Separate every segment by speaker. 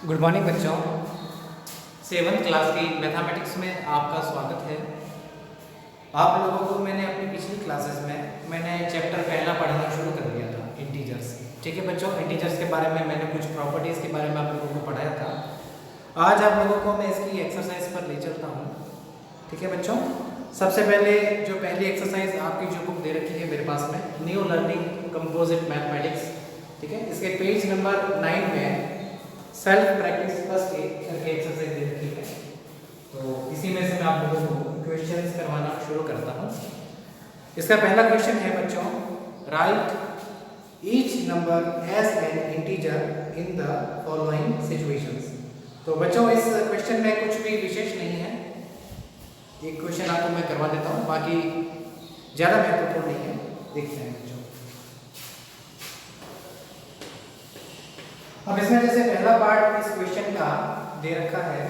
Speaker 1: Good morning बच्चों। Seventh class की mathematics में आपका स्वागत है। आप लोगों को मैंने अपनी पिछली क्लासेस में चैप्टर पहला पढ़ाना शुरू कर दिया था, इंटीजर्स। ठीक है बच्चों, इंटीजर्स के बारे में मैंने कुछ प्रॉपर्टीज़ के बारे में आप लोगों को पढ़ाया था। आज आप लोगों को मैं इसकी एक्सरसाइज पर ले चलता हूँ। ठीक है बच्चों, सबसे पहले जो पहली एक्सरसाइज आपकी जो बुक दे रखी है मेरे पास में, न्यू लर्निंग कंपोजिट मैथमेटिक्स। ठीक है, इसके पेज नंबर 9 में सेल्फ प्रैक्टिस फर्स्ट करके एक्सरसाइज दे रखी है। तो इसी में से मैं आप लोगों को क्वेश्चंस करवाना शुरू करता हूँ। इसका पहला क्वेश्चन है बच्चों, write each number as an integer in the following situations. तो बच्चों इस क्वेश्चन में कुछ भी विशेष नहीं है, एक क्वेश्चन आपको मैं करवा देता हूँ, बाकी ज़्यादा महत्वपूर्ण नहीं है। देखते हैं बच्चों। अब इसमें जैसे पहला पार्ट इस क्वेश्चन का दे रखा है,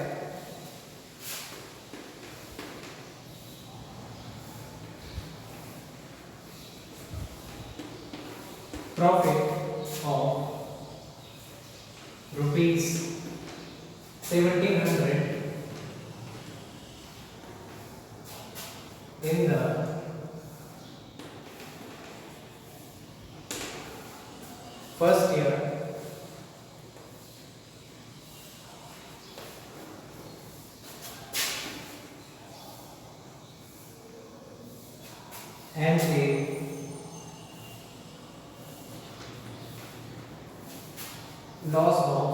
Speaker 1: profit of rupees 1700 in the first year and a loss of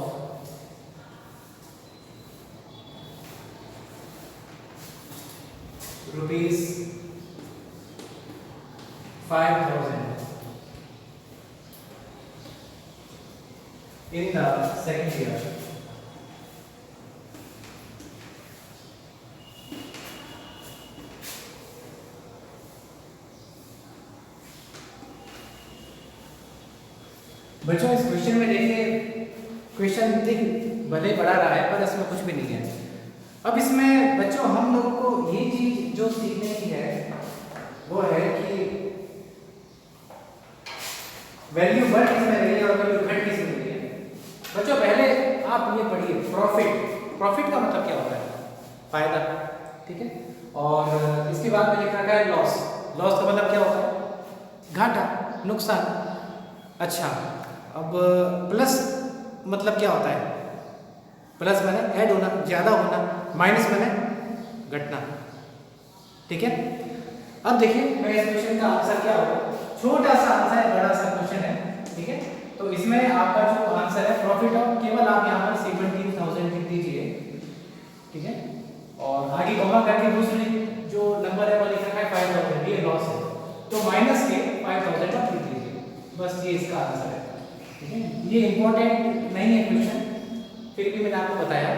Speaker 1: rupees 5,000 in the second year. बच्चों इस क्वेश्चन में देखिए, क्वेश्चन भले बढ़ा रहा है पर इसमें कुछ भी नहीं है। अब इसमें बच्चों हम लोगों को ये चीज जो सीखने की है वो है कि वैल्यू बढ़ किसमें रही है और वैल्यू घट किसमें रही है। बच्चों पहले आप ये पढ़िए, प्रॉफिट। प्रॉफिट का मतलब क्या होता है? फायदा। ठीक है, और इसके बाद में लिख रखा है लॉस। लॉस का मतलब क्या होता है? घाटा, नुकसान। अच्छा, अब प्लस मतलब क्या होता है? प्लस मैंने ऐड होना, ज्यादा होना, माइनस मैंने घटना। ठीक है, अब देखिए मैं इस क्वेश्चन का आंसर क्या होगा। छोटा सा आंसर है, बड़ा सा क्वेश्चन है। ठीक है, तो इसमें आपका जो आंसर है प्रॉफिट ऑफ, केवल आप यहाँ पर 17,000 लिख दीजिए। ठीक है, और आगे कॉमा करके दूसरी जो नंबर है वो लिख रखा है 5,000, ये लॉस है, तो माइनस के 5,000 आप लिख दीजिए। बस ये इसका आंसर है। ठीक है, ये इंपॉर्टेंट नहीं है क्वेश्चन, फिर भी मैंने आपको बताया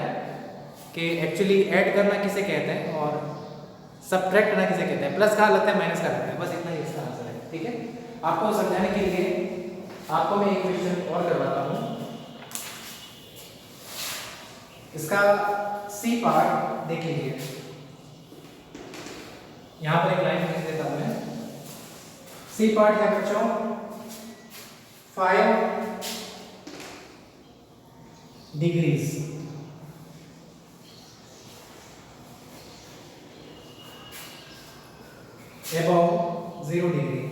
Speaker 1: कि एक्चुअली ऐड करना किसे कहते हैं और सबट्रैक्ट करना किसे कहते हैं। प्लस कहाँ लगता है, माइनस कहाँ लगता है, बस इतना ही इसका आंसर है। ठीक है, आपको समझाने के लिए आपको मैं एक क्वेश्चन और करवाता हूँ। इसका सी पार्ट देख लीजिए, यहाँ पर एक लाइन लिख देता हूँ मैं। सी पार्ट है बच्चों 5 डिग्रीज above 0 डिग्री।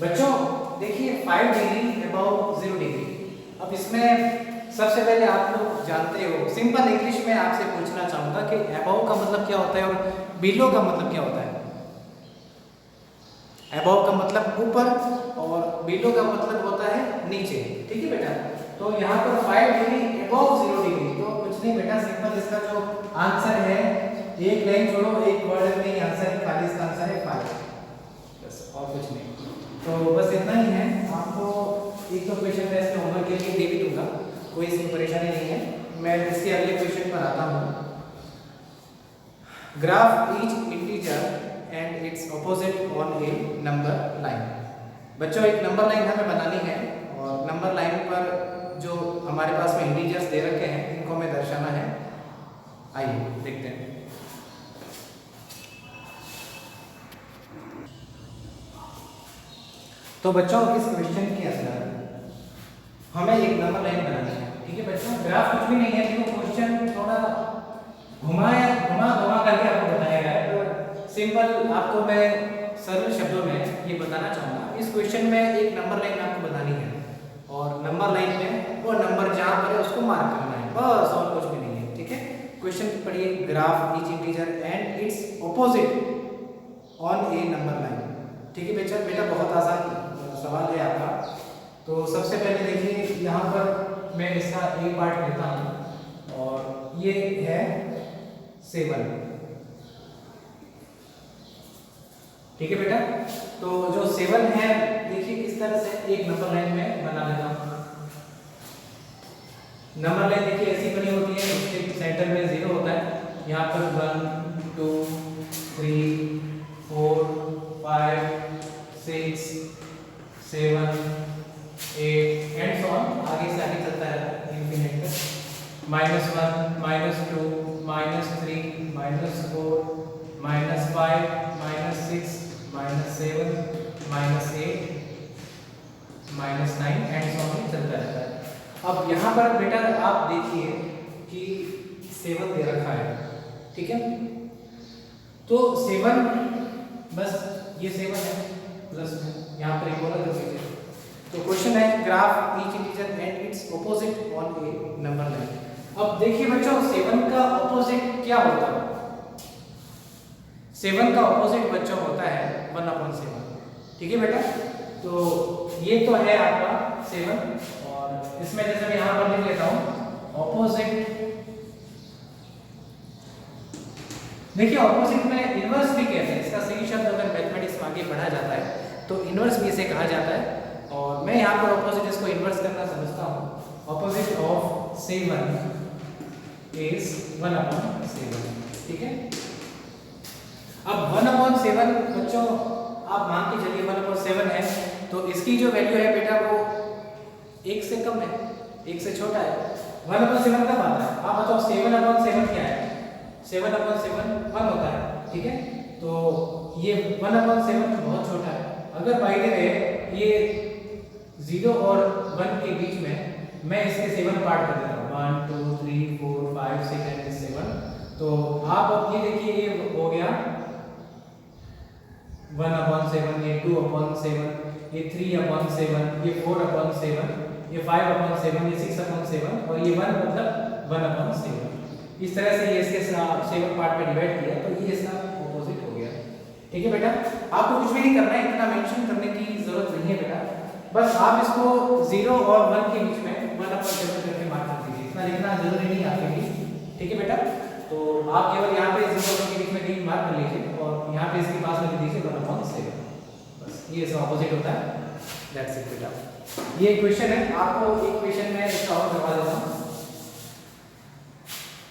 Speaker 1: बच्चों देखिए 5 डिग्री above 0 डिग्री। अब इसमें सबसे पहले आप लोग जानते हो, सिंपल इंग्लिश में आपसे पूछना चाहूंगा कि above का मतलब क्या होता है और below का मतलब क्या होता है। above का मतलब ऊपर और below का मतलब होता है नीचे। ठीक है बेटा, तो यहाँ पर 5 डिग्री above 0 डिग्री, तो कुछ नहीं बेटा, सिंपल इसका जो आंसर है, एक लाइन छोड़ो, एक वर्ड में आंसर है, खाली इसका आंसर है 5, बस और कुछ नहीं। तो बस इतना ही है। आपको एक तो क्वेश्चन मैं इसमें होमवर्क के लिए दे भी दूंगा, कोई इसमें परेशानी नहीं है। मैं इसके अगले क्वेश्चन पर आता हूँ। Graph each integer and it's opposite on A number line. बच्चों एक नंबर लाइन हमें बनानी है और नंबर लाइन पर जो हमारे पास में इंटीजर्स दे रखे हैं इनको हमें दर्शाना है। देखते हैं। तो बच्चों इस क्वेश्चन के अंदर हमें एक नंबर लाइन बनानी है। ठीक है बच्चों, ग्राफ कुछ भी नहीं है, देखो क्वेश्चन थोड़ा घुमा करके आपको बताया गया है। तो सिंपल आपको मैं सरल शब्दों में ये बताना चाहूँगा, इस क्वेश्चन में एक नंबर लाइन आपको बनानी है और नंबर लाइन में वो नंबर जहाँ पर है उसको मार्क करना है, बस और कुछ भी नहीं है। ठीक है, क्वेश्चन पढ़िए, graph each integer and it's opposite on A number line. ठीक है बेटा बहुत आसान सवाल है आपका। तो सबसे पहले देखिए यहाँ पर मैं इसका एक पार्ट लेता हूँ और ये है 7। ठीक है बेटा, तो जो 7 है देखिए इस तरह से एक नंबर लाइन में बना लेता हूँ। नंबर लाइन देखिए ऐसी बनी होती है, उसके सेंटर में 0 होता है, यहाँ पर 1 2 3 4 5 6 7 8 एंड सो ऑन, आगे से आगे चलता है इंफिनिट तक। -1 -2 -3 -4 -5 -6 -7 -8 -9 एंड सो ऑन चलता रहता है। अब यहाँ पर बेटा आप देखिए कि 7 दे रखा है। ठीक है, तो 7 बस ये 7 है प्लस में यहाँ पर एक और कर दीजिए। तो क्वेश्चन है graph each integer and it's opposite on A number line. अब देखिए बच्चों 7 का ऑपोजिट क्या होता है? 7 का ऑपोजिट बच्चों होता है 1/7। ठीक है बेटा, तो ये तो है आपका 7 और इसमें जैसे मैं यहाँ पर लिख लेता हूँ ऑपोजिट। देखिए ऑपोजिट में इनवर्स भी कहते हैं, इसका सही शब्द अगर मैथमेटिक्स में आगे बढ़ा जाता है तो इनवर्स भी इसे कहा जाता है और मैं यहाँ पर ऑपोजिट इसको इनवर्स करना समझता हूँ। Opposite of 7 is 1/7। ठीक है, अब 1/7 बच्चों आप मान के चलिए 1/7 है, तो इसकी जो वैल्यू है बेटा वो 1 से कम है, 1 से छोटा है। 1/7 कब आता है आप बताओ? 7/7 क्या है? 7/7 1 होता है। ठीक है, तो ये 1/7 बहुत छोटा है। अगर बाय द वे ये 0 और 1 के बीच में मैं इसके 7 पार्ट कर देता हूँ, 1 2 3 4 5 6 एंड 7, तो आप अब ये देखिए ये हो गया 1/7, ये 2/7, ये 3/7, ये 4/7, ये 5/7, ये 6/7 और ये 1 मतलब 1/7। इस तरह से ये इसके 7 पार्ट में डिवाइड किया तो ये इसका ऑपोजिट हो गया। ठीक है बेटा, आपको कुछ भी नहीं करना है, इतना मेंशन करने की जरूरत नहीं है बेटा, बस आप इसको 0 और 1 के बीच में 1/7 करके मार्क कर दीजिए, इतना लिखना जरूरी नहीं आपके लिए। ठीक है बेटा, तो आप केवल यहाँ पे 0 और 1 के बीच में कहीं मार्क कर लीजिए और यहाँ पे इसके पास में लिख दीजिए 1/7, बस ये इसका ऑपोजिट होता है। दैट्स इट बेटा, ये क्वेश्चन है। आपको एक क्वेश्चन में इसका और करवा देता हूँ,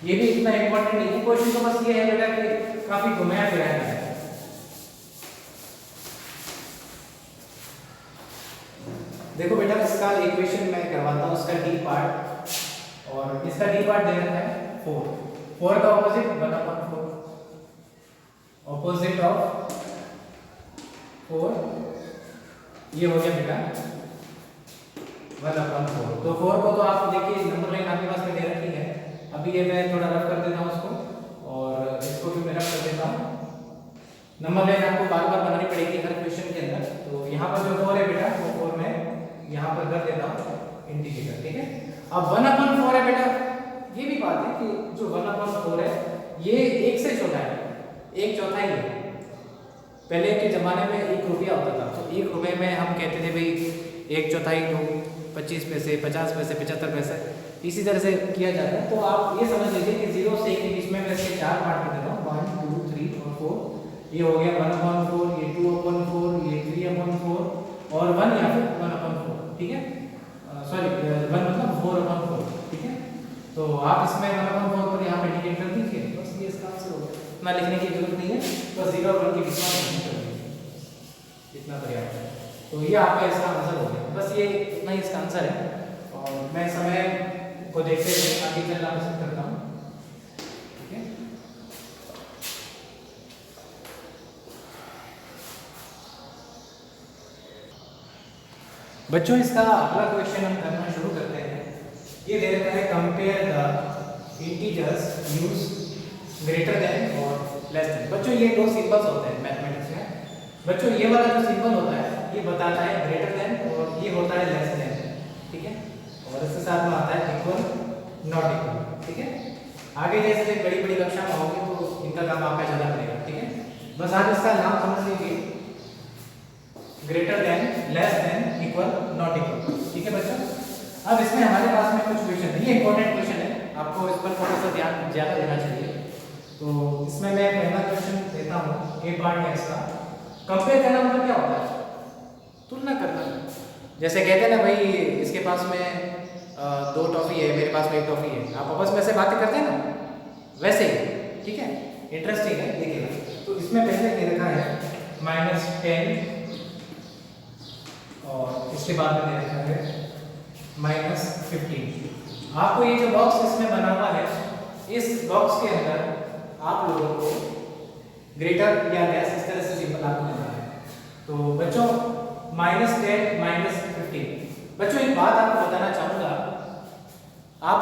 Speaker 1: ये भी इतना इंपॉर्टेंट नहीं है क्वेश्चन, तो बस ये है बेटा कि काफी घुमाया फिराया है। देखो बेटा इसका इक्वेशन मैं करवाता हूँ, इसका डी पार्ट, और इसका डी पार्ट दे रखा है 4 का ऑपोजिट 1/4, ऑपोजिट ऑफ 4 ये हो गया बेटा 1/4। तो 4 को तो आप देखिए नंबर लाइन आपके पास में दे रखी है, अभी ये मैं थोड़ा रफ कर देता हूँ उसको और इसको भी मैं रफ कर देता हूँ। नंबर लाइन आपको बार बार बनानी पड़ेगी हर क्वेश्चन के अंदर। तो यहाँ पर जो 4 है बेटा वो 4 मैं यहाँ पर कर देता हूँ इंटीग्रेटर। ठीक है, अब 1/4 है बेटा, ये भी बात है कि जो 1/4 है ये 1 से छोटा है, 1/4 है। पहले के ज़माने में 1 रुपया होता था, तो 1 रुपये में हम कहते थे भाई 1/4 तो 25 पैसे, 50 पैसे, 75 पैसे, इसी तरह से किया जाता है। तो आप ये समझ लीजिए कि 0 से 1 के बीच में मैं इसके 4 पार्ट कर देता हूँ, 1 2 3 और 4। ये हो गया 1/4, ये 2/4, ये 3/4 और 1 या फिर 1/4। ठीक है, सॉरी 1 मतलब 4/4। ठीक है, तो आप इसमें 1/4 पर यहाँ पे इंडिकेट कर दीजिए, बस ये इसका आंसर होगा। इतना लिखने की जरूरत नहीं है, बस 0 और 1 के बीच में कर दीजिए, इतना पर्याप्त है। तो ये आपका इसका आंसर हो गया, बस ये इतना ही इसका आंसर है। और मैं समय को देखते हुए आगे चलना पसंद करता हूँ। ठीक है, बच्चों इसका अगला क्वेश्चन हम करना शुरू करते हैं। ये दे रखा है compare the integers use greater than और लेस देन। बच्चों ये दो सिंबल्स होते हैं मैथमेटिक्स में। बच्चों ये वाला जो सिंबल होता है ये बताता है ग्रेटर देन और ये होता है लेस देन, ठीक है। और इसके साथ में आता है इक्वल, नॉट इक्वल, ठीक है। आगे जैसे बड़ी बड़ी कक्षा में होगी तो इनका काम आपका ज़्यादा करेगा, ठीक है। बस आप इसका नाम समझ लीजिए, greater than, less than, equal, not equal, ठीक है बच्चों। अब इसमें हमारे पास में कुछ क्वेश्चन है, ये इंपॉर्टेंट क्वेश्चन है, आपको इस पर थोड़ा सा ध्यान ज़्यादा देना चाहिए। तो इसमें मैं पहला क्वेश्चन देता हूँ, ए पार्ट है इसका। कंपेयर करना मतलब क्या होता है? तुलना करना। जैसे कहते हैं ना भाई, इसके पास में 2 टॉफी है, मेरे पास में 1 टॉफी है, आप आपस में ऐसे बातें करते हैं ना, वैसे ही, ठीक है। इंटरेस्टिंग है, देखिएगा। तो इसमें पहले दे रखा है -10 और इसके बाद में दे रखा है -15। आपको ये जो बॉक्स इसमें बना हुआ है, इस बॉक्स के अंदर आप लोगों को ग्रेटर या लेस इस तरह से सिंबल आपको देना है। तो बच्चों -10 -15। बच्चों एक बात आपको बताना चाहूंगा, आप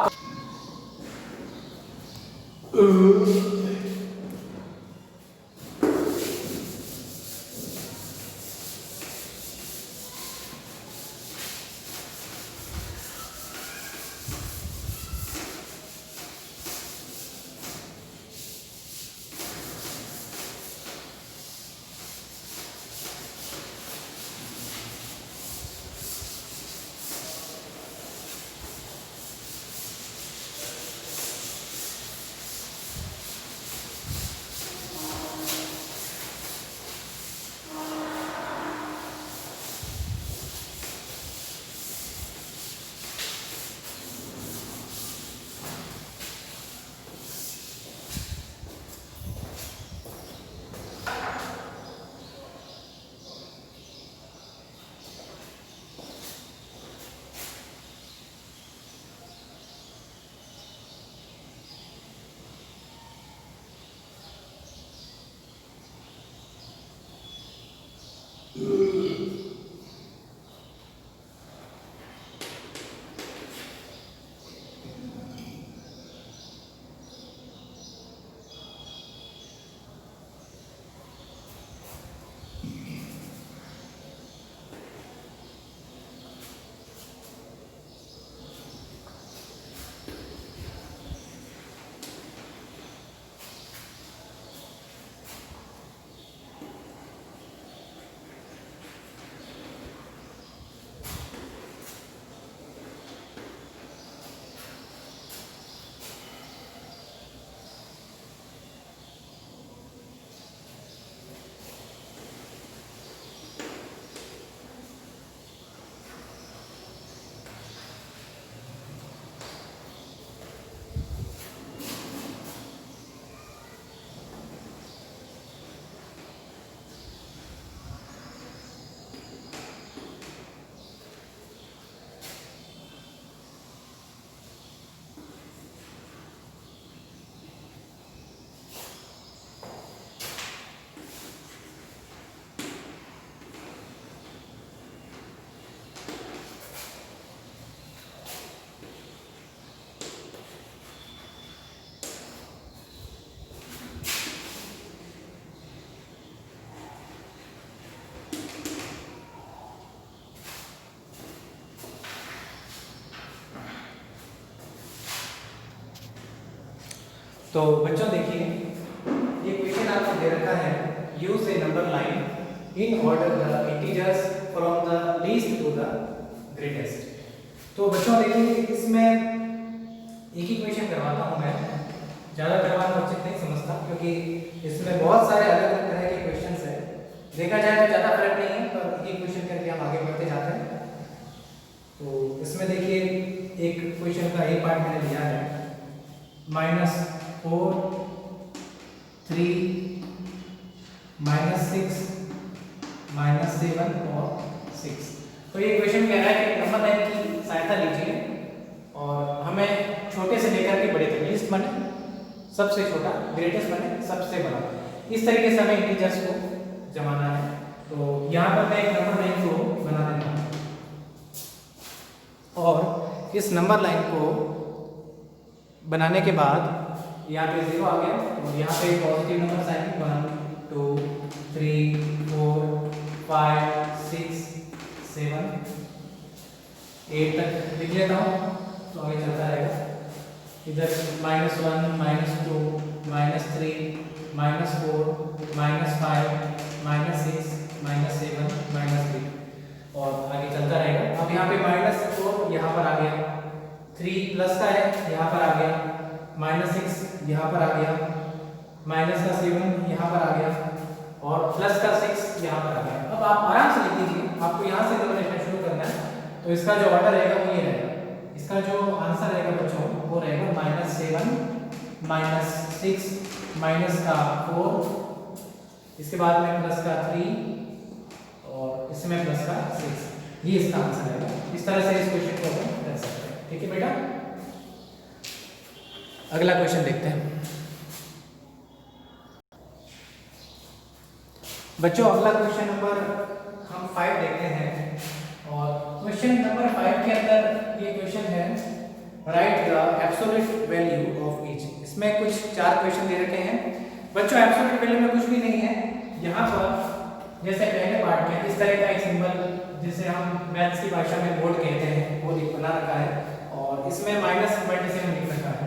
Speaker 1: तो बच्चों देखिए, ये क्वेश्चन आपको दे रखा है, use a number line in order the integers from the least to the greatest. तो बच्चों देखिए, इसमें एक ही क्वेश्चन करवाता हूँ मैं, ज़्यादा करवाना उचित नहीं समझता, क्योंकि इसमें बहुत सारे अलग अलग तरह के क्वेश्चंस हैं। देखा जाए तो ज़्यादा फर्क नहीं है, पर एक क्वेश्चन करके हम आगे बढ़ते जाते हैं। तो इसमें देखिए, एक क्वेश्चन का एक पार्ट मैंने लिया है, -4 3 -6 -7 और 6। तो ये क्वेश्चन कह रहा है कि नंबर लाइन की सहायता लीजिए और हमें छोटे से लेकर के बड़े तक, लीस्ट बने सबसे छोटा, ग्रेटेस्ट बने सबसे बड़ा, इस तरीके से हमें इंटीजर्स को जमाना है। तो यहाँ पर मैं एक नंबर लाइन को बना देता हूँ। और इस नंबर लाइन को बनाने के बाद यहाँ पे 0 आ गया और यहाँ पे पॉजिटिव नंबर साइन 1 2 3 4 5 6 7 8 तक लिख लेता हूँ तो आगे चलता रहेगा। इधर -1 -2 -3 -4 -5 -6 -7 -3 और आगे चलता रहेगा। अब यहाँ पे -4 यहाँ पर आ गया, 3 प्लस का है यहाँ पर आ गया, -6 यहाँ पर आ गया, -7 यहाँ पर आ गया और +6 यहाँ पर आ गया। अब आप आराम से लिख दीजिए, आपको यहाँ से जब लिखना शुरू करना है तो इसका जो ऑर्डर रहेगा वो ये रहेगा। इसका जो आंसर रहेगा बच्चों वो रहेगा -7 -6 -4, इसके बाद में +3 और इसमें +6, ये इसका आंसर रहेगा। इस तरह से इस क्वेश्चन को हम कर सकते हैं। ठीक है बेटा, अगला क्वेश्चन देखते हैं बच्चों। अगला क्वेश्चन नंबर हम 5 देखते हैं और क्वेश्चन नंबर 5 के अंदर ये क्वेश्चन है right the absolute value of each. इसमें कुछ 4 क्वेश्चन दे रखे हैं बच्चों। एब्सोल्यूट वैल्यू में कुछ भी नहीं है। यहाँ पर जैसे पहले पार्ट में इस तरह का एक सिंबल जिसे हम मैथ्स की भाषा में बोर्ड कहते हैं वो बना रखा है और इसमें -27 लिख रखा है।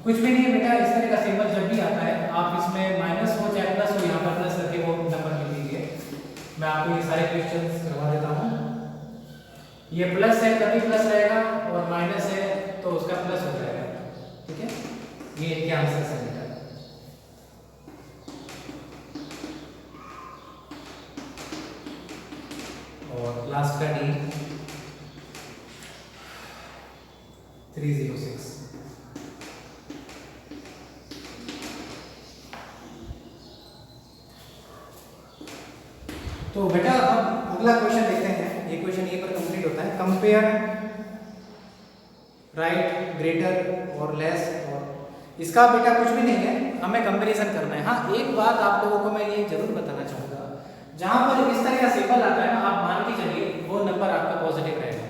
Speaker 1: कुछ भी नहीं है बेटा, इस तरह का सिंबल जब भी आता है आप इसमें माइनस हो चाहे प्लस हो, यहाँ पर प्लस करके वो नंबर लिख दीजिए। मैं आपको ये सारे क्वेश्चंस करवा देता हूँ। ये प्लस है तभी प्लस रहेगा और माइनस है तो उसका प्लस हो जाएगा। ठीक है, ये इनके आंसर से बेटा। और लास्ट का डी 306। तो बेटा अब अगला क्वेश्चन देखते हैं। ये क्वेश्चन ये पर कंप्लीट होता है। कंपेयर राइट ग्रेटर और लेस, और इसका बेटा कुछ भी नहीं है, हमें कंपैरिजन करना है। हाँ, एक बात आप लोगों को मैं ये जरूर बताना चाहूँगा, जहाँ पर इस तरह का सिंबल आता है ना, आप मान के चलिए वो नंबर आपका पॉजिटिव रहेगा,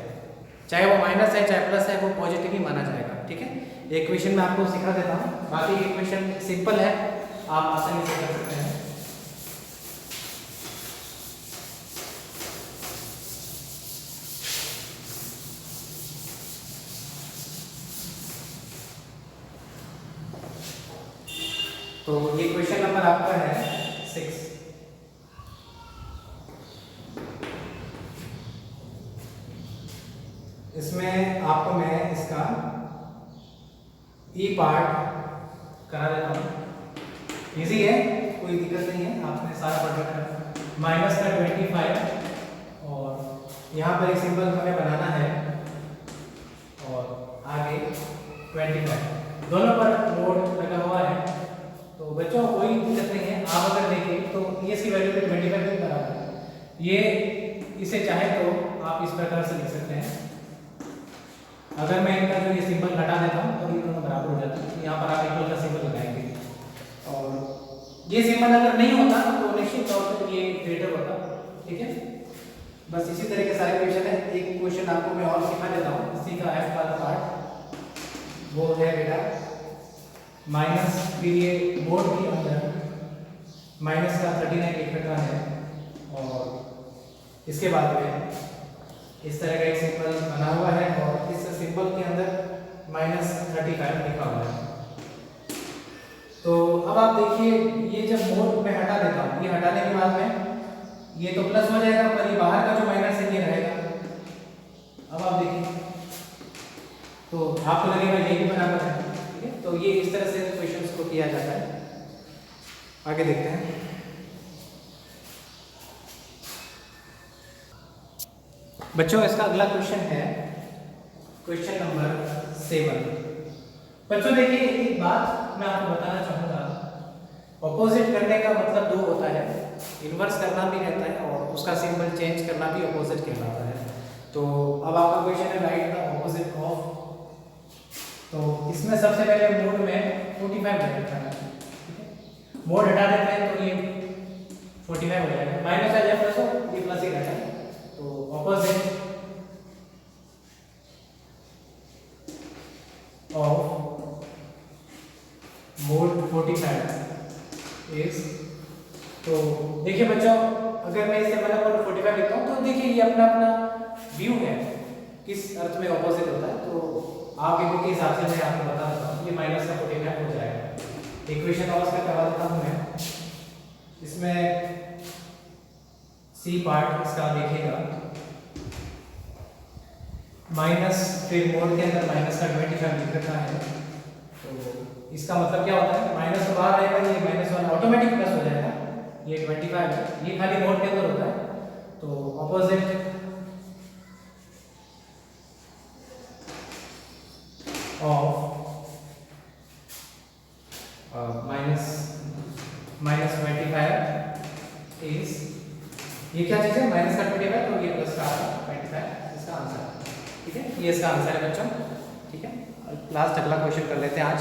Speaker 1: चाहे वो माइनस है चाहे प्लस है, वो पॉजिटिव ही माना जाएगा। ठीक है, एक क्वेश्चन मैं आपको सिखा देता हूँ, बाकी ये क्वेश्चन सिंपल है, आप आसानी से कर सकते हैं। तो ये क्वेश्चन नंबर आपका है 6। इसमें आपको मैं इसका ई पार्ट करा देता हूँ। इजी है, कोई दिक्कत नहीं है, आपने सारा पढ़ रखा है। माइनस का 25 और यहाँ पर एक सिंबल हमें बनाना है और आगे 25, दोनों पर मोड लगा हुआ है। तो बच्चों कोई दिक्कत नहीं है, आप अगर देखें तो ये इसकी वैल्यू पे 25 के बराबर है। ये इसे चाहे तो आप इस प्रकार से लिख सकते हैं। अगर मैं इनका जो ये सिंबल हटा देता हूँ तो ये दोनों बराबर हो जाते हैं। यहाँ पर आप इक्वल का सिंबल लगाएंगे और ये सिंबल अगर नहीं होता तो निश्चित तौर पर ये ग्रेटर होता। ठीक है, बस इसी तरह के सारे क्वेश्चन है। एक क्वेश्चन आपको मैं और सिखा देता हूँ, इसी का एफ वाला पार्ट, वो है बेटा माइनस, फिर ये बोर्ड के अंदर माइनस का 39 लिख रखा है और इसके बाद में इस तरह का एक सिंबल बना हुआ है और इस सिंबल के अंदर -35 लिखा हुआ है। तो अब आप देखिए, ये जब मोड में हटा देता हूँ, ये हटाने के बाद में ये तो प्लस हो जाएगा, पर ये बाहर का जो माइनस है ये रहेगा। अब आप देखिए तो आपको लगेगा ये भी बराबर है। ठीक है, तो ये इस तरह से क्वेश्चंस को किया जाता है। आगे देखते हैं। बच्चों इसका अगला क्वेश्चन है क्वेश्चन नंबर 7। बच्चों देखिए, एक बात मैं आपको बताना चाहूँगा, ऑपोजिट करने का मतलब 2 होता है, इन्वर्स करना भी रहता है और उसका सिंबल चेंज करना भी ऑपोजिट कहलाता है। तो अब आपका क्वेश्चन है राइट द ऑपोजिट ऑफ। तो इसमें सबसे पहले मोड में 45 दे रखा है। मोड हटा देते हैं तो ये 45 हो जाएगा, माइनस आ जाए प्लस हो, ये प्लस ही रहता है। तो ऑपोजिट ऑफ मोड 45 इज, तो देखिए बच्चों अगर मैं इसे 1/45 लिखता हूँ तो देखिए ये अपना अपना व्यू है किस अर्थ में ऑपोजिट होता है, तो आप व्यू के हिसाब से मैं आपको बता देता हूँ ये माइनस का 45 हो जाएगा। इक्वेशन और उसका करवा देता हूँ मैं, इसमें सी पार्ट इसका देखिएगा माइनस, फिर मोड के अंदर माइनस का 25 लिख रखा है, तो इसका मतलब क्या होता है माइनस तो बाहर आएगा, ये -1 ऑटोमेटिक प्लस हो जाएगा, ये 25 है, ये खाली मोड के अंदर होता है, तो ऑपोजिट ऑफ -25 इज, ये क्या चीज है माइनस का 25 तो ये प्लस का 25 इसका आंसर है, ठीक है, ये इसका आंसर है बच्चों, ठीक है। लास्ट अगला क्वेश्चन कर लेते हैं आज।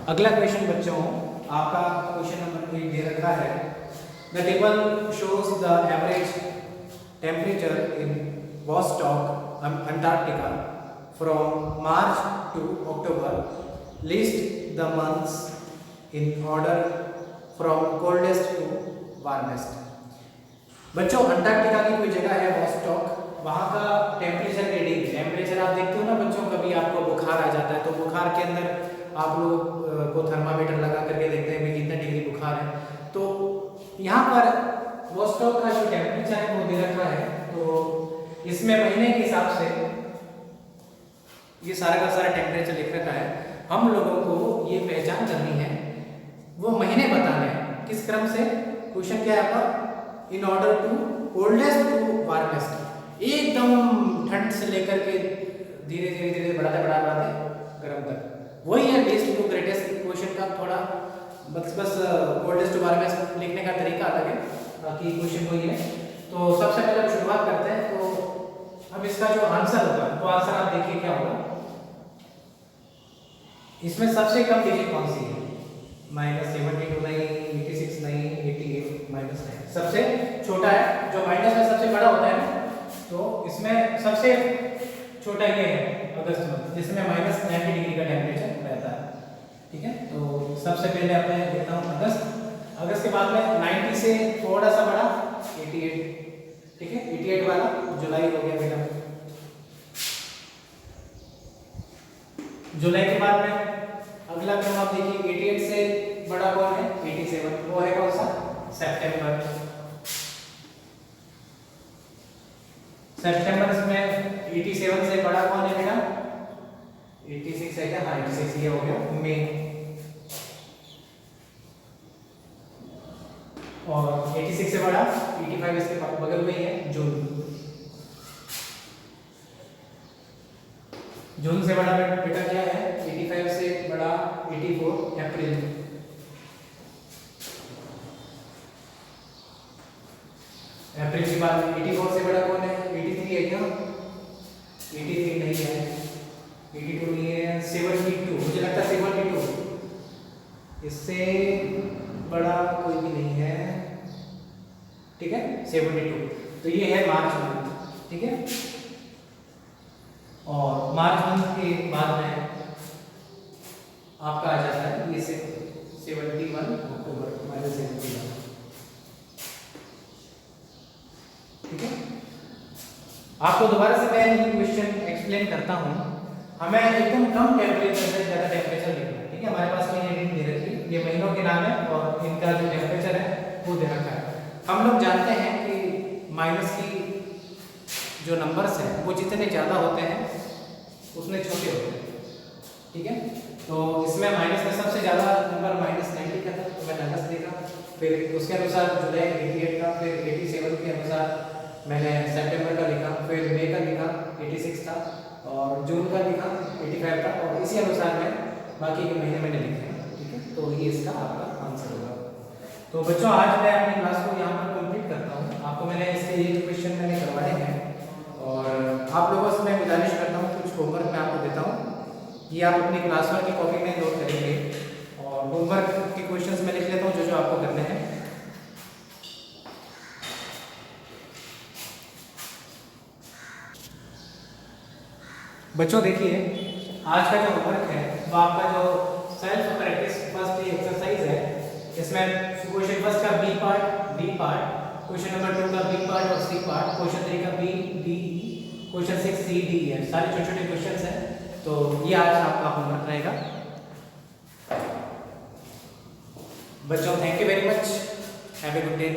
Speaker 1: अगला क्वेश्चन बच्चों आपका क्वेश्चन नंबर 8 दे रखा है, the table shows the average temperature in Vostok Antarctica from March to October, list the months in order from coldest to warmest. बच्चों अंटार्कटिका की कोई जगह है वॉस्टॉक, वहाँ का टेम्परेचर रीडिंग, टेम्परेचर आप देखते हो ना बच्चों, कभी आपको बुखार आ जाता है तो बुखार के अंदर आप लोग को थर्मामीटर लगा करके देखते हैं कि कितना डिग्री बुखार है, तो यहाँ पर वॉस्टॉक का जो टेम्परेचर है वो दे रखा है, तो इसमें महीने के हिसाब से ये सारा का सारा टेम्परेचर लिख रखा है, हम लोगों को ये पहचान करनी है, वो महीने बताने हैं किस क्रम से, क्वेश्चन क्या है आपका in order to coldest to warmest, एकदम ठंड से लेकर के धीरे धीरे धीरे बढ़ाते गर्म तक, वही है लीस्ट टू ग्रेटेस्ट। क्वेश्चन का थोड़ा बस कोल्डेस्ट टू वार्मेस्ट लिखने का तरीका अलग है, बाकी क्वेश्चन वही है। तो सबसे पहले हम शुरुआत करते हैं, तो अब इसका जो आंसर होगा, तो आंसर आप देखिए क्या होगा, इसमें सबसे कम डिजिट कौन सी है, -72 नहीं, 86 नहीं, 88 -9, सबसे छोटा है, जो माइनस में सबसे बड़ा होता है ना, तो इसमें सबसे छोटा ये है अगस्त मंथ, जिसमें -90 डिग्री का टेम्परेचर रहता है, ठीक है। तो सबसे पहले मैं लेता हूँ अगस्त के बाद में 90 से थोड़ा सा बड़ा 88, ठीक है, 88 वाला जुलाई हो गया बेटा, जुलाई के बाद में अगला क्रम आप देखिए 88 से बड़ा कौन है 87, वो है कौन सा सितंबर, सितंबर में 87 से बड़ा कौन है बेटा 86 है क्या, हाँ 86 ये हो गया मई, और 86 से बड़ा 85 इसके बगल में ही है जून, जून से बड़ा बेटा क्या है 85 से बड़ा 84 अप्रैल, अप्रैल के बाद 84 से बड़ा कौन है 83 है क्या, 83 नहीं है, 82 नहीं है, 72 मुझे लगता है 72, इससे बड़ा कोई भी नहीं है, ठीक है 72, तो ये है मार्च मंथ, ठीक है। और मार्च मंथ के बाद में आपका आ जाता है ये 71 अक्टूबर -71, ठीक है। आपको दोबारा से मैं ये क्वेश्चन एक्सप्लेन करता हूँ, हमें एकदम कम टेम्परेचर से ज़्यादा टेम्परेचर लिखना है, ठीक है। हमारे पास कोई रीडिंग दे रखी है, ये महीनों के नाम है और इनका जो टेम्परेचर है वो दे रखा है। हम लोग जानते हैं कि माइनस की जो नंबर्स हैं वो जितने ज़्यादा होते हैं उतने छोटे होते हैं, ठीक है। तो इसमें माइनस में सबसे ज़्यादा नंबर -90 का था, तो मैंने अगस्त लिखा, फिर उसके अनुसार जुलाई 88 का, फिर 87 के अनुसार मैंने सितंबर का लिखा, फिर मई का लिखा 86 था, और जून का लिखा 85 था, और इसी अनुसार मैं बाकी के महीने मैंने लिखे हैं, ठीक है। तो ये इसका आपका आंसर होगा। तो बच्चों आज मैं अपनी क्लास को यहाँ पर कंप्लीट करता हूँ, आपको मैंने इसके ये क्वेश्चन मैंने करवाए हैं, और आप लोगों से मैं गुजारिश करता हूँ कुछ होमवर्क मैं आपको देता हूँ, ये आप अपनी क्लास वर्क की कॉपी में नोट करेंगे, और होमवर्क के क्वेश्चंस मैं लिख लेता हूँ जो जो आपको करने हैं। बच्चों देखिए, आज का जो होमवर्क है वो आपका जो सेल्फ प्रैक्टिस फर्स्ट एक्सरसाइज है, इसमें क्वेश्चन फर्स्ट का बी पार्ट, क्वेश्चन नंबर 2 का बी पार्ट और सी पार्ट, क्वेश्चन 3 का B D, question 6 C D है, सारे छोटे छोटे क्वेश्चंस हैं। तो ये आज आपका होमवर्क रहेगा बच्चों। Thank you very much, have a good day.